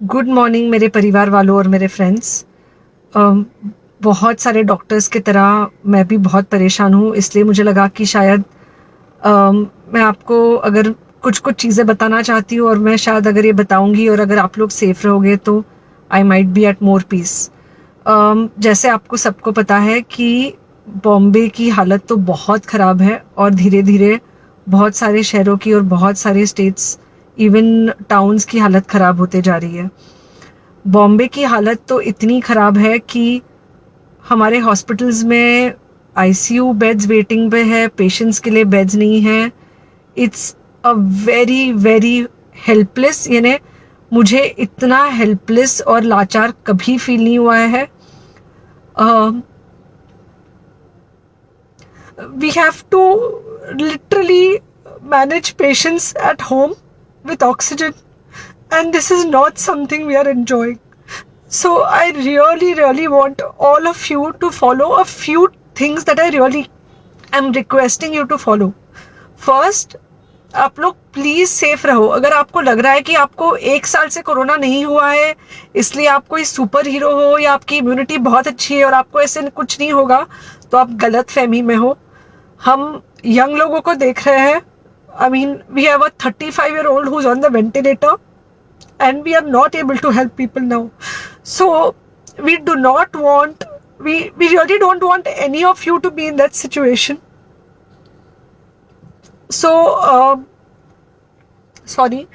Good morning मेरे परिवार वालों और मेरे फ्रेंड्स। बहुत सारे डॉक्टर्स की तरह मैं भी बहुत परेशान हूँ, इसलिए मुझे लगा कि शायद मैं आपको अगर कुछ कुछ चीज़ें बताना चाहती हूँ और मैं शायद अगर ये बताऊँगी और अगर आप लोग सेफ रहोगे तो I might be at more peace. जैसे आपको सबको पता है कि बॉम्बे की हालत तो बहुत ख़राब है और धीरे धीरे बहुत सारे शहरों की और बहुत सारे स्टेट्स, इवन टाउन्स की हालत ख़राब होते जा रही है। बॉम्बे की हालत तो इतनी ख़राब है कि हमारे हॉस्पिटल्स में आईसीयू बेड्स वेटिंग पे है, पेशेंट्स के लिए बेड्स नहीं है। It's a very very helpless, यानी मुझे इतना हेल्पलेस और लाचार कभी फील नहीं हुआ है। We have to literally manage patients at home with oxygen, and this is not something we are enjoying. So I really want all of you to follow a few things that I really am requesting you to follow. First, आप लोग please safe रहो। अगर आपको लग रहा है कि आपको 1 साल से कोरोना नहीं हुआ है इसलिए आप कोई सुपर हीरो हो या आपकी इम्यूनिटी बहुत अच्छी है और आपको ऐसे कुछ नहीं होगा, तो आप गलत फहमी में हो। हम यंग लोगों को देख रहे हैं। I mean we have a 35-year-old who's on the ventilator and we are not able to help people now. So we do not want, we really don't want any of you to be in that situation. So sorry,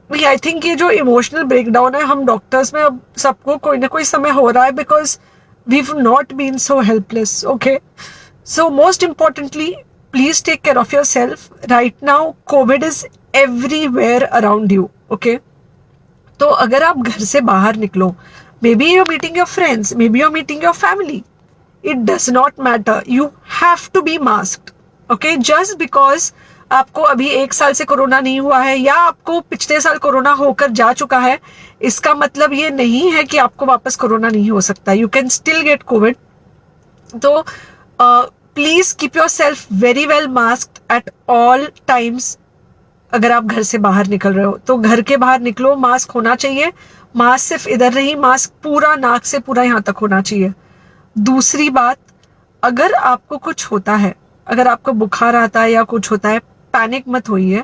I think ये जो emotional breakdown है हम doctors में अब सबको कोई ना कोई समय हो रहा है, because we not been so helpless. Okay, so most importantly please take care of your self right now. COVID is everywhere around you. Okay, तो अगर आप घर से बाहर निकलो, may be you meeting your friends, may be you meeting your family, it does not matter, you have to be masked. Okay, just because आपको अभी 1 साल से कोरोना नहीं हुआ है या आपको पिछले साल कोरोना होकर जा चुका है, इसका मतलब ये नहीं है कि आपको वापस कोरोना नहीं हो सकता। You can still get covid. तो please keep yourself very well masked at all times. अगर आप घर से बाहर निकल रहे हो तो घर के बाहर निकलो, मास्क होना चाहिए। मास्क सिर्फ इधर नहीं, मास्क पूरा नाक से पूरा यहाँ तक होना चाहिए। दूसरी बात, अगर आपको कुछ होता है, अगर आपको बुखार आता है या कुछ होता है, पैनिक मत होइए।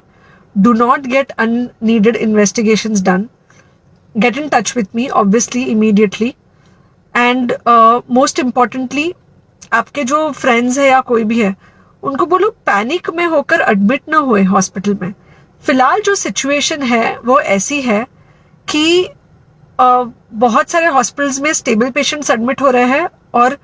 Do not get unneeded investigations done. Get in touch with me obviously immediately. And most importantly, आपके जो फ्रेंड्स है या कोई भी है उनको बोलो पैनिक में होकर एडमिट ना हुए हॉस्पिटल में। फिलहाल जो सिचुएशन है वो ऐसी है कि बहुत सारे हॉस्पिटल्स में स्टेबल पेशेंट्स एडमिट हो रहे हैं और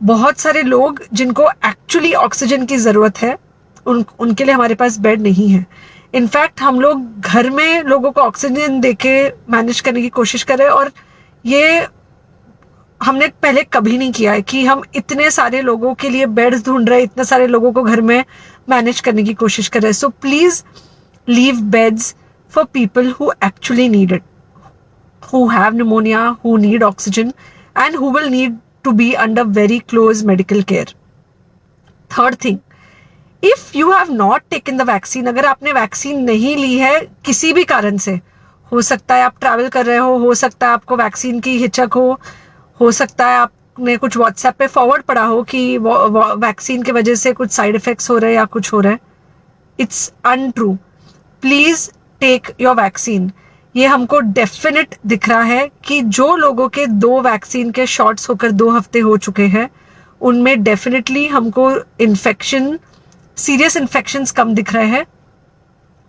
बहुत सारे लोग जिनको एक्चुअली ऑक्सीजन की ज़रूरत है उनके लिए हमारे पास बेड नहीं है। इनफैक्ट हम लोग घर में लोगों को ऑक्सीजन देके मैनेज करने की कोशिश कर रहे हैं, और ये हमने पहले कभी नहीं किया है कि हम इतने सारे लोगों के लिए बेड्स ढूंढ रहे हैं, इतने सारे लोगों को घर में मैनेज करने की कोशिश कर रहे हैं। So please leave beds for people who actually need it, who have pneumonia, who need oxygen, and who will need to be under very close medical care. Third thing, if you have not taken the vaccine, अगर आपने vaccine नहीं ली है किसी भी कारण से, हो सकता है आप ट्रैवल कर रहे हो सकता है आपको वैक्सीन की हिचक हो सकता है आपने कुछ व्हाट्सएप पे फॉरवर्ड पढ़ा हो कि वैक्सीन की वजह से कुछ साइड इफेक्ट्स हो रहे हैं या कुछ हो रहा है। It's untrue. Please take your vaccine. ये हमको डेफिनेट दिख रहा है कि जो लोगों के 2 वैक्सीन के शॉट्स होकर 2 हफ्ते हो चुके हैं उनमें डेफिनेटली हमको इन्फेक्शन, सीरियस इन्फेक्शंस कम दिख रहे हैं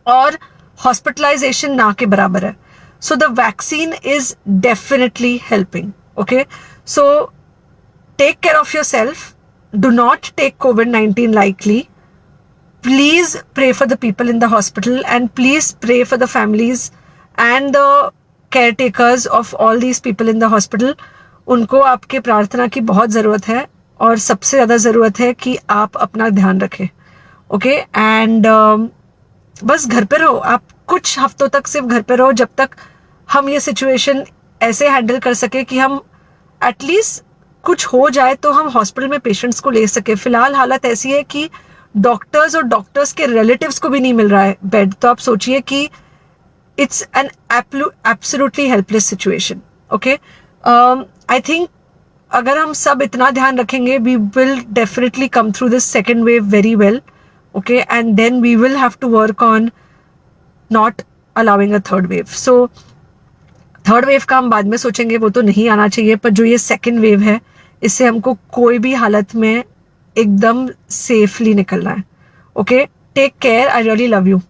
और हॉस्पिटलाइजेशन ना के बराबर है। So the vaccine is definitely helping. Okay, so take care of your self, do not take COVID-19 lightly. Please pray for the people in the hospital and please pray for the families and the caretakers of all these people in the hospital. उनको आपके प्रार्थना की बहुत ज़रूरत है और सबसे ज़्यादा ज़रूरत है कि आप अपना ध्यान रखें। ओके, एंड बस घर पे रहो। आप कुछ हफ्तों तक सिर्फ घर पे रहो जब तक हम ये सिचुएशन ऐसे हैंडल कर सके कि हम एटलीस्ट कुछ हो जाए तो हम हॉस्पिटल में पेशेंट्स को ले सके। फिलहाल हालत ऐसी है कि डॉक्टर्स और डॉक्टर्स के रिलेटिव्स को भी नहीं मिल रहा है बेड, तो आप सोचिए कि it's an absolutely helpless situation. Okay, I think अगर हम सब इतना ध्यान रखेंगे, we will definitely come through this second wave very well. Okay, and then we will have to work on not allowing a third wave. So third wave का हम बाद में सोचेंगे, वो तो नहीं आना चाहिए, पर जो ये सेकेंड वेव है इससे हमको कोई भी हालत में एकदम सेफली निकलना है. Okay, take care, I really love you.